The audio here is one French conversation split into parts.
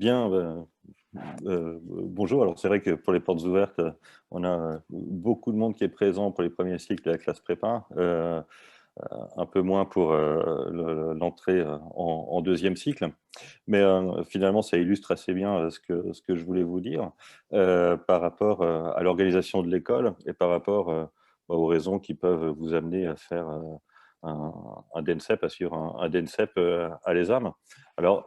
Bien, bonjour. Alors c'est vrai que pour les portes ouvertes, on a beaucoup de monde qui est présent pour les premiers cycles de la classe prépa, un peu moins pour l'entrée en deuxième cycle. Mais finalement, ça illustre assez bien ce que je voulais vous dire par rapport à l'organisation de l'école et par rapport aux raisons qui peuvent vous amener à faire un DENSEP, à suivre un DENSEP à l'ESAM. Alors,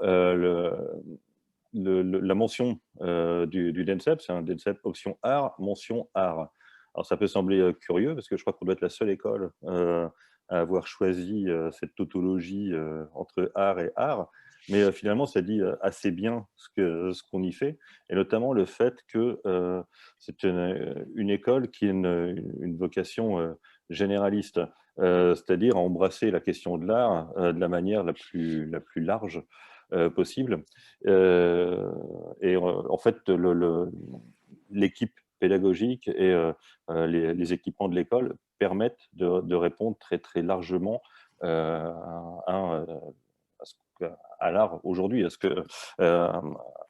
la mention du DENSEP, c'est un DENSEP option art, mention art. Alors ça peut sembler curieux, parce que je crois qu'on doit être la seule école à avoir choisi cette tautologie entre art et art, mais finalement ça dit assez bien ce qu'on y fait, et notamment le fait que c'est une école qui a une vocation généraliste, c'est-à-dire à embrasser la question de l'art de la manière la plus large possible. Et en fait, l'équipe pédagogique et les équipements de l'école permettent de répondre très, très largement à, à l'art aujourd'hui, euh,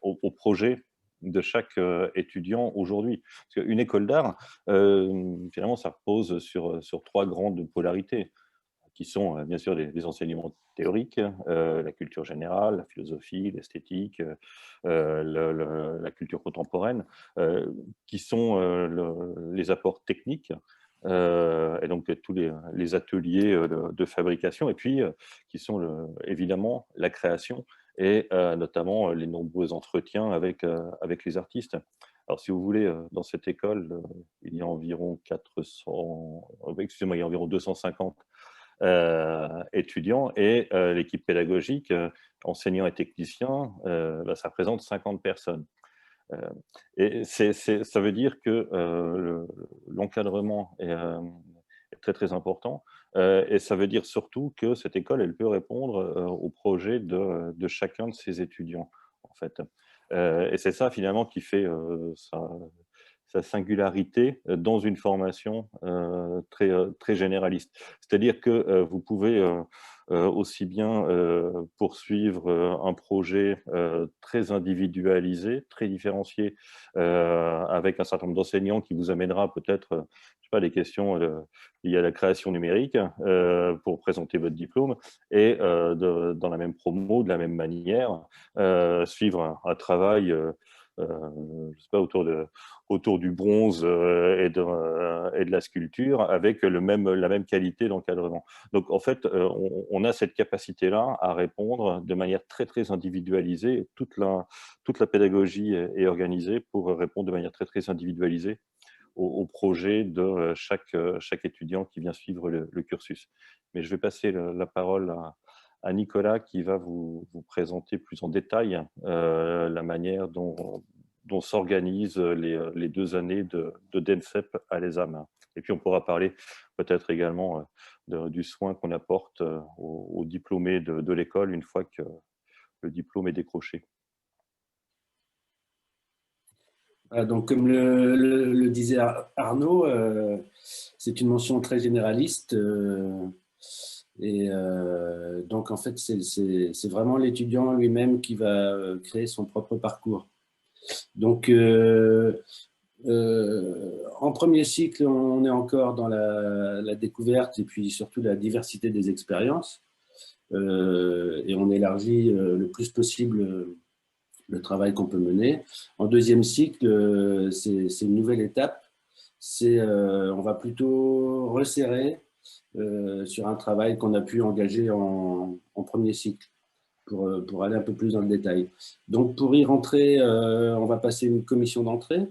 au projet de chaque étudiant aujourd'hui. Parce qu'une école d'art, finalement, ça repose sur trois grandes polarités qui sont bien sûr les enseignements théoriques, la culture générale, la philosophie, l'esthétique, la culture contemporaine, qui sont les apports techniques, et donc tous les ateliers de fabrication, et puis qui sont évidemment la création et notamment les nombreux entretiens avec les artistes. Alors, si vous voulez, dans cette école, il y a environ 400, excusez-moi, il y a environ 250 étudiants, et l'équipe pédagogique, enseignants et techniciens, ça représente 50 personnes. Euh, et ça veut dire que l'encadrement est très très important, et ça veut dire surtout que cette école, elle peut répondre au projet de chacun de ses étudiants, en fait. Et c'est ça finalement qui fait sa singularité dans une formation très, très généraliste. C'est-à-dire que vous pouvez aussi bien poursuivre un projet très individualisé, très différencié, avec un certain nombre d'enseignants qui vous amènera peut-être, je sais pas, des questions liées à la création numérique pour présenter votre diplôme, et dans la même promo, de la même manière, suivre un travail je sais pas, autour du bronze et de la sculpture, avec la même qualité d'encadrement. Donc, en fait, on a cette capacité-là à répondre de manière très, très individualisée. Toute la pédagogie est organisée pour répondre de manière très, très individualisée au projet de chaque étudiant qui vient suivre le cursus. Mais je vais passer la parole à Nicolas, qui va vous présenter plus en détail la manière dont s'organisent les 2 années de DENSEP à l'ESAM. Et puis on pourra parler peut-être également du soin qu'on apporte aux diplômés de l'école une fois que le diplôme est décroché. Donc, comme le disait Arnaud, c'est une mention très généraliste. Donc, en fait, c'est vraiment l'étudiant lui-même qui va créer son propre parcours. Donc, en premier cycle, on est encore dans la découverte et puis surtout la diversité des expériences. Et on élargit le plus possible le travail qu'on peut mener. En deuxième cycle, c'est une nouvelle étape. On va plutôt resserrer sur un travail qu'on a pu engager en premier cycle pour aller un peu plus dans le détail. Donc, pour y rentrer, on va passer une commission d'entrée.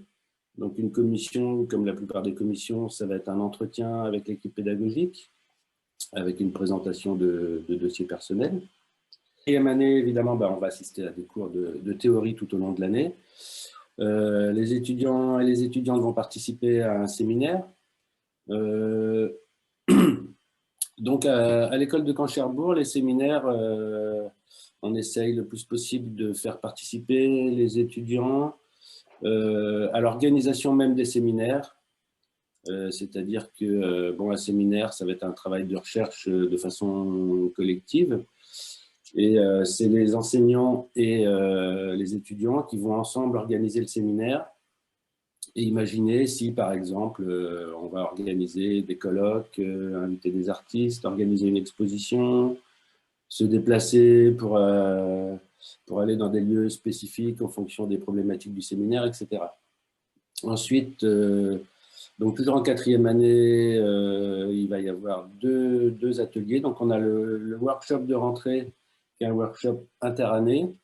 Donc, une commission, comme la plupart des commissions, ça va être un entretien avec l'équipe pédagogique, avec une présentation de dossiers personnels. Deuxième année, évidemment, on va assister à des cours de théorie tout au long de l'année. Les étudiants et les étudiantes vont participer à un séminaire. Donc, à l'école de Camp-Cherbourg, les séminaires, on essaye le plus possible de faire participer les étudiants à l'organisation même des séminaires. C'est-à-dire que, un séminaire, ça va être un travail de recherche de façon collective. Et c'est les enseignants et les étudiants qui vont ensemble organiser le séminaire et imaginer si, par exemple, on va organiser des colloques, inviter des artistes, organiser une exposition, se déplacer pour aller dans des lieux spécifiques en fonction des problématiques du séminaire, etc. Ensuite, donc toujours en 4e année, il va y avoir deux ateliers. Donc on a le workshop de rentrée, qui est un workshop interannée,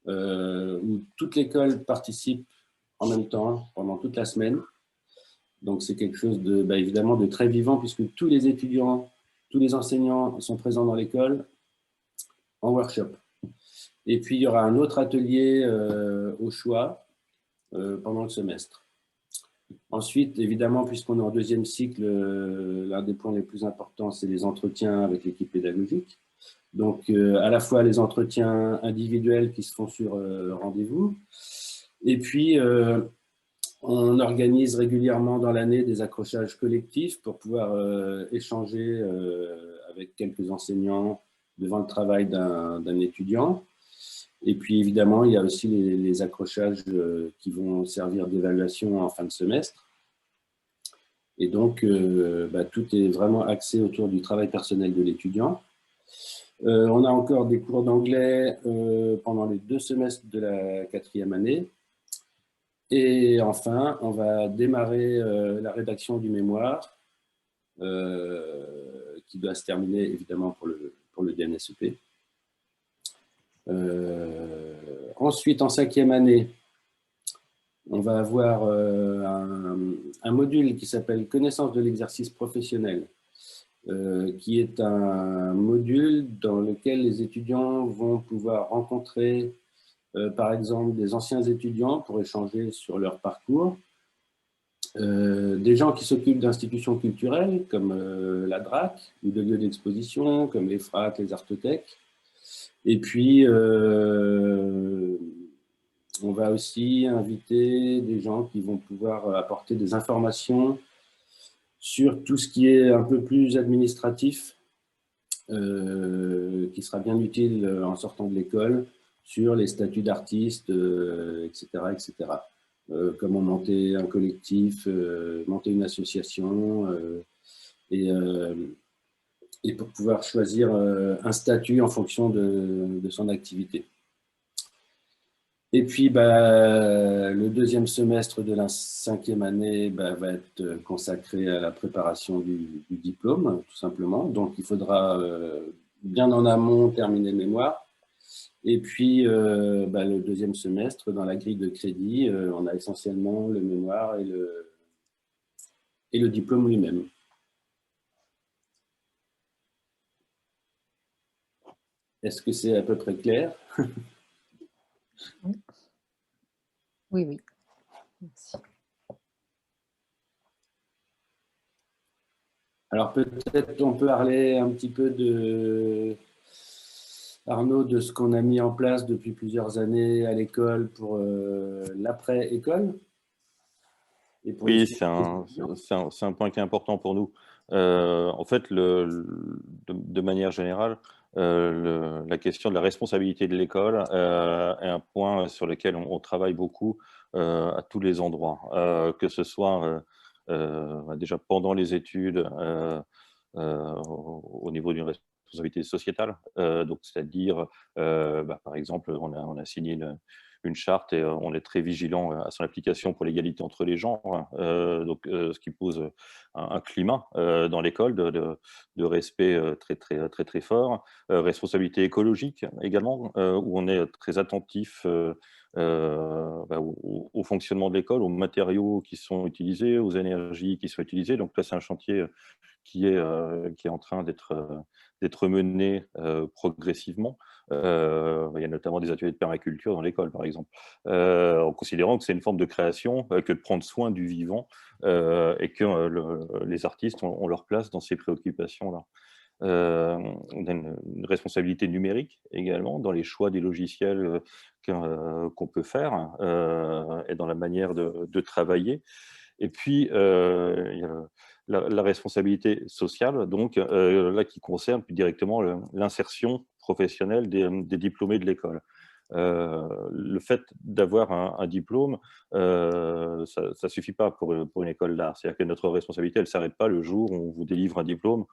où toute l'école participe en même temps pendant toute la semaine. Donc c'est quelque chose de, évidemment, de très vivant, puisque tous les étudiants, tous les enseignants sont présents dans l'école en workshop. Et puis il y aura un autre atelier au choix pendant le semestre. Ensuite, évidemment, puisqu'on est en 2e cycle, l'un des points les plus importants, c'est les entretiens avec l'équipe pédagogique. Donc, à la fois les entretiens individuels qui se font sur rendez-vous, et puis on organise régulièrement dans l'année des accrochages collectifs pour pouvoir échanger avec quelques enseignants devant le travail d'un étudiant. Et puis, évidemment, il y a aussi les accrochages qui vont servir d'évaluation en fin de semestre. Et donc, tout est vraiment axé autour du travail personnel de l'étudiant. On a encore des cours d'anglais pendant les 2 semestres de la 4e année. Et enfin, on va démarrer la rédaction du mémoire, qui doit se terminer, évidemment, pour le DNSEP. Ensuite, en 5e année, on va avoir un module qui s'appelle « Connaissance de l'exercice professionnel », qui est un module dans lequel les étudiants vont pouvoir rencontrer, par exemple, des anciens étudiants pour échanger sur leur parcours, des gens qui s'occupent d'institutions culturelles comme la DRAC, ou de lieux d'exposition comme les FRAC, les artothèques. Et puis, on va aussi inviter des gens qui vont pouvoir apporter des informations sur tout ce qui est un peu plus administratif, qui sera bien utile en sortant de l'école, sur les statuts d'artistes, etc., etc. Comment monter un collectif, monter une association, et pour pouvoir choisir un statut en fonction de son activité. Et puis, le 2e semestre de la 5e année va être consacré à la préparation du diplôme, tout simplement. Donc, il faudra bien en amont terminer le mémoire. Et puis, le 2e semestre, dans la grille de crédit, on a essentiellement le mémoire et le diplôme lui-même. Est-ce que c'est à peu près clair? Oui, oui. Merci. Alors peut-être on peut parler un petit peu Arnaud, de ce qu'on a mis en place depuis plusieurs années à l'école pour l'après-école. Oui, c'est un point qui est important pour nous. En fait, de manière générale, la question de la responsabilité de l'école est un point sur lequel on travaille beaucoup à tous les endroits, que ce soit déjà pendant les études, au niveau d'une responsabilité sociétale, donc c'est-à-dire, par exemple, on a signé une charte et on est très vigilant à son application pour l'égalité entre les genres, donc ce qui pose un climat dans l'école de respect très fort, responsabilité écologique également, où on est très attentif au fonctionnement de l'école, aux matériaux qui sont utilisés, aux énergies qui sont utilisées. Donc là, c'est un chantier qui est en train d'être mené progressivement. Il y a notamment des ateliers de permaculture dans l'école, par exemple, en considérant que c'est une forme de création, que de prendre soin du vivant, et que les artistes ont leur place dans ces préoccupations-là. On a une responsabilité numérique également dans les choix des logiciels qu'on peut faire, et dans la manière de travailler. Et puis, il y a la responsabilité sociale, donc là, qui concerne plus directement l'insertion professionnelle des diplômés de l'école. le fait d'avoir un diplôme, ça ne suffit pas pour une école d'art. C'est-à-dire que notre responsabilité, elle ne s'arrête pas le jour où on vous délivre un diplôme,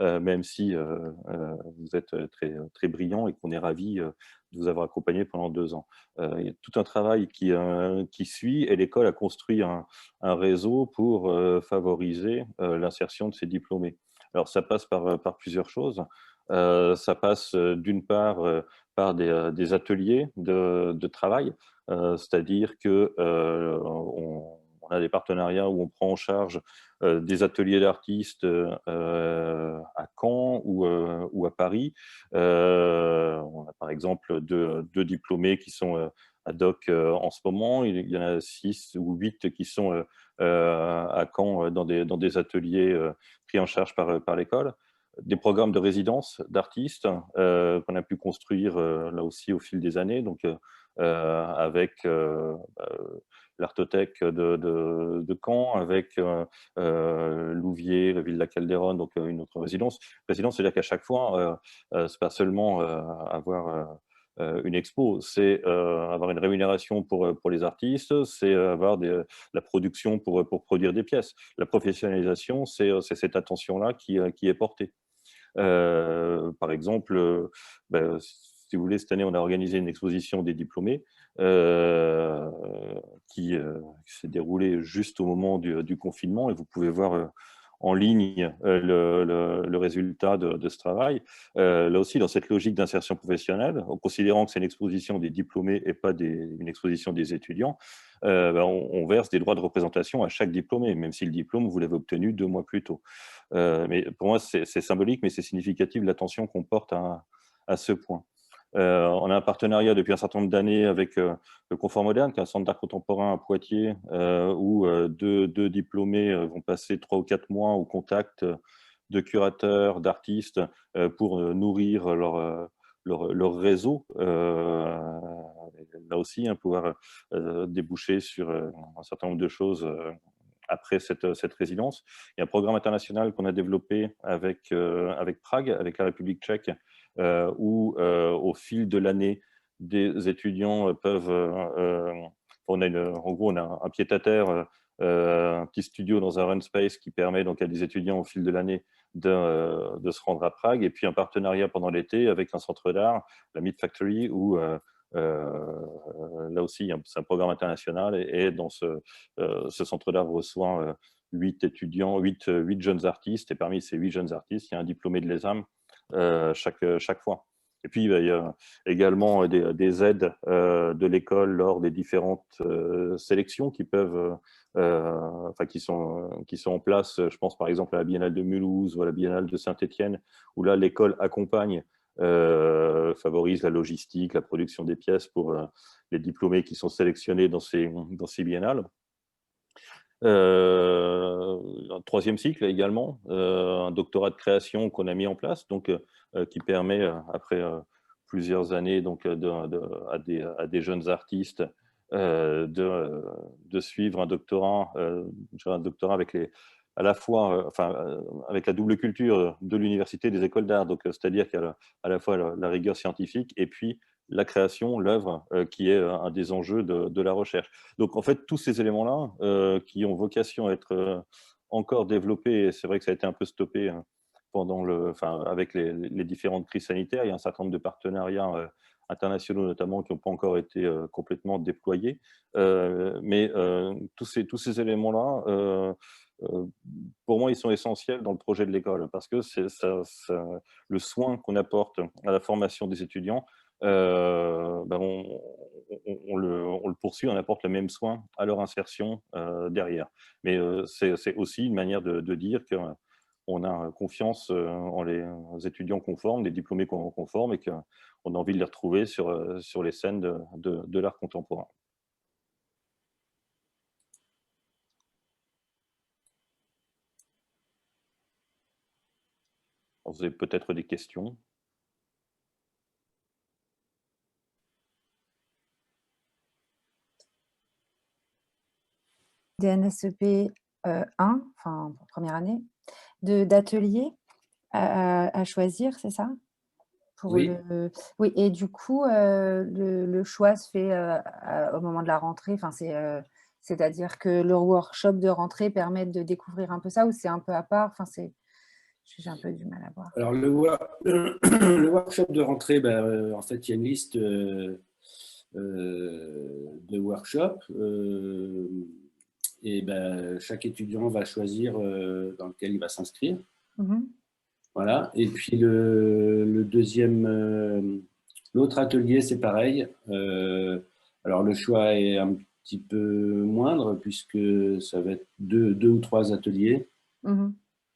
même si vous êtes très, très brillant et qu'on est ravi de vous avoir accompagné pendant 2 ans. Il y a tout un travail qui suit et l'école a construit un réseau pour favoriser l'insertion de ces diplômés. Alors ça passe par plusieurs choses. Ça passe d'une part par des ateliers de travail, c'est-à-dire que on a des partenariats où on prend en charge des ateliers d'artistes à Caen ou à Paris. On a par exemple deux diplômés qui sont ad hoc en ce moment. Il y en a 6 ou 8 qui sont à Caen dans des ateliers pris en charge par l'école. Des programmes de résidence d'artistes qu'on a pu construire là aussi au fil des années, donc avec l'Artothèque de Caen, avec Louviers, la ville de la Calderon, donc une autre résidence. Résidence, c'est-à-dire qu'à chaque fois, c'est pas seulement avoir une expo, c'est avoir une rémunération pour les artistes, c'est avoir la production pour produire des pièces. La professionnalisation, c'est cette attention-là qui est portée. Par exemple, si vous voulez, cette année, on a organisé une exposition des diplômés euh, qui s'est déroulée juste au moment du confinement et vous pouvez voir en ligne le résultat de ce travail. Là aussi, dans cette logique d'insertion professionnelle, en considérant que c'est une exposition des diplômés et pas une exposition des étudiants, on verse des droits de représentation à chaque diplômé, même si le diplôme, vous l'avez obtenu 2 mois plus tôt. Mais pour moi, c'est symbolique, mais c'est significatif de l'attention qu'on porte à ce point. On a un partenariat depuis un certain nombre d'années avec le Confort Moderne, qui est un centre d'art contemporain à Poitiers, où deux diplômés vont passer 3 ou 4 mois au contact de curateurs, d'artistes, pour nourrir leur réseau. Là aussi, pouvoir déboucher sur un certain nombre de choses après cette résidence. Il y a un programme international qu'on a développé avec Prague, avec la République tchèque, où au fil de l'année, des étudiants peuvent... en gros, on a un pied-à-terre, un petit studio dans un run space qui permet donc à des étudiants au fil de l'année de se rendre à Prague, et puis un partenariat pendant l'été avec un centre d'art, la Meat Factory, où là aussi, c'est un programme international, et dans ce centre d'art reçoit 8 étudiants, 8 jeunes artistes, et parmi ces 8 jeunes artistes, il y a un diplômé de l'ESAM chaque fois. Et puis, il y a également des aides de l'école lors des différentes sélections qui peuvent, qui sont en place. Je pense par exemple à la Biennale de Mulhouse ou à la Biennale de Saint-Étienne, où là, l'école accompagne, favorise la logistique, la production des pièces pour les diplômés qui sont sélectionnés dans ces biennales. Un 3e cycle également, un doctorat de création qu'on a mis en place, donc qui permet, après plusieurs années donc, à des jeunes artistes de suivre un doctorat avec à la fois, avec la double culture de l'université et des écoles d'art, donc c'est-à-dire qu'il y a à la fois la rigueur scientifique et puis la création, l'œuvre, qui est un des enjeux de la recherche. Donc, en fait, tous ces éléments-là, qui ont vocation à être encore développés, et c'est vrai que ça a été un peu stoppé avec les différentes crises sanitaires. Il y a un certain nombre de partenariats internationaux, notamment, qui n'ont pas encore été complètement déployés. Mais tous ces éléments-là, pour moi, ils sont essentiels dans le projet de l'école, parce que c'est le soin qu'on apporte à la formation des étudiants, on le poursuit, on apporte le même soin à leur insertion derrière. Mais c'est aussi une manière de dire qu'on a confiance en les étudiants qu'on forme, les diplômés qu'on forme, et qu'on a envie de les retrouver sur les scènes de l'art contemporain. Vous avez peut-être des questions? DNSEP 1, enfin première année, d'ateliers à choisir, c'est ça? pour Oui. oui, et du coup, le choix se fait, au moment de la rentrée, enfin, c'est-à-dire que le workshop de rentrée permet de découvrir un peu ça ou c'est un peu à part? Enfin, j'ai un peu du mal à voir. Alors, le workshop de rentrée, ben, en fait, il y a une liste de workshops. Et ben, chaque étudiant va choisir dans lequel il va s'inscrire. Mmh. Voilà. Et puis le deuxième, l'autre atelier, c'est pareil. Alors le choix est un petit peu moindre puisque ça va être deux ou trois ateliers Mmh.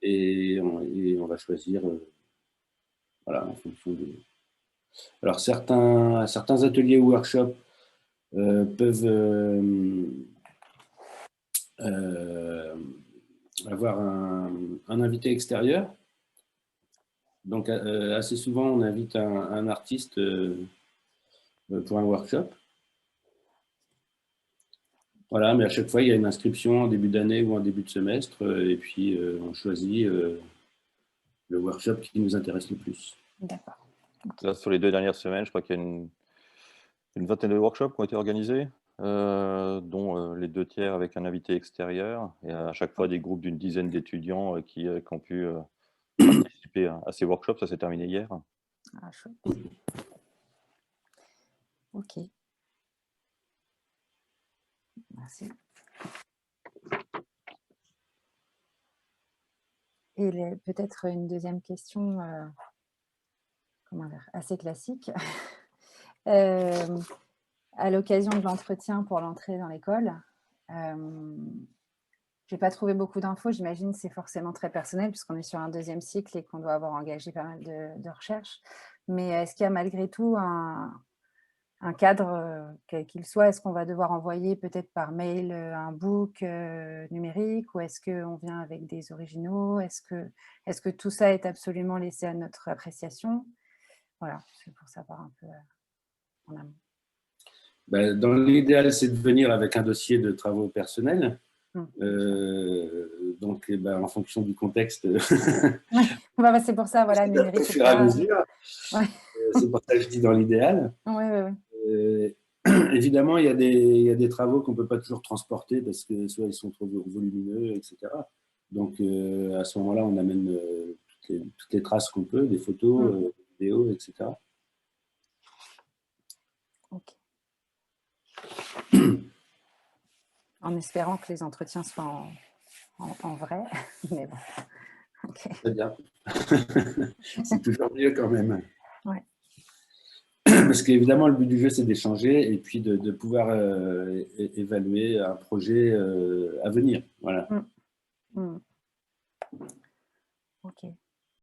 et on va choisir voilà, en fonction de. Alors certains ateliers ou workshops peuvent euh, avoir un invité extérieur. Donc, assez souvent, on invite un artiste pour un workshop. Voilà, mais à chaque fois, il y a une inscription en début d'année ou en début de semestre, et puis on choisit le workshop qui nous intéresse le plus. D'accord. Là, sur les 2 dernières semaines, je crois qu'il y a une vingtaine de workshops qui ont été organisés, dont les 2 tiers avec un invité extérieur, et à chaque fois des groupes d'une dizaine d'étudiants qui ont pu participer à ces workshops. Ça s'est terminé hier. Ah chouette. OK, merci. Et peut-être une deuxième question, comment dire? Assez classique. Hem, à l'occasion de l'entretien pour l'entrée dans l'école, j'ai pas trouvé beaucoup d'infos. J'imagine que c'est forcément très personnel puisqu'on est sur un deuxième cycle et qu'on doit avoir engagé pas mal de recherches. Mais est-ce qu'il y a malgré tout un cadre, quel qu'il soit? Est-ce qu'on va devoir envoyer peut-être par mail, un book, numérique ou est-ce qu'on vient avec des originaux? Est-ce que tout ça est absolument laissé à notre appréciation? Voilà, c'est pour savoir un peu, en amont. Ben, dans l'idéal, c'est de venir avec un dossier de travaux personnels. Mmh. Donc, ben, en fonction du contexte, Ouais, bah, c'est pour ça, voilà, au numérique ou fur et à pas. mesure. Ouais. C'est pour ça que je dis dans l'idéal. Ouais, ouais, ouais. Euh, Évidemment, il y a des travaux qu'on ne peut pas toujours transporter parce que soit ils sont trop volumineux, etc. Donc, à ce moment-là, on amène toutes les traces qu'on peut, des photos, Mmh. des vidéos, etc. OK. En espérant que les entretiens soient en vrai, mais bon, OK. Très bien. C'est toujours mieux quand même. Ouais. Parce qu'évidemment, le but du jeu, c'est d'échanger et puis de pouvoir évaluer un projet à venir. Voilà. Mmh. Mmh. OK.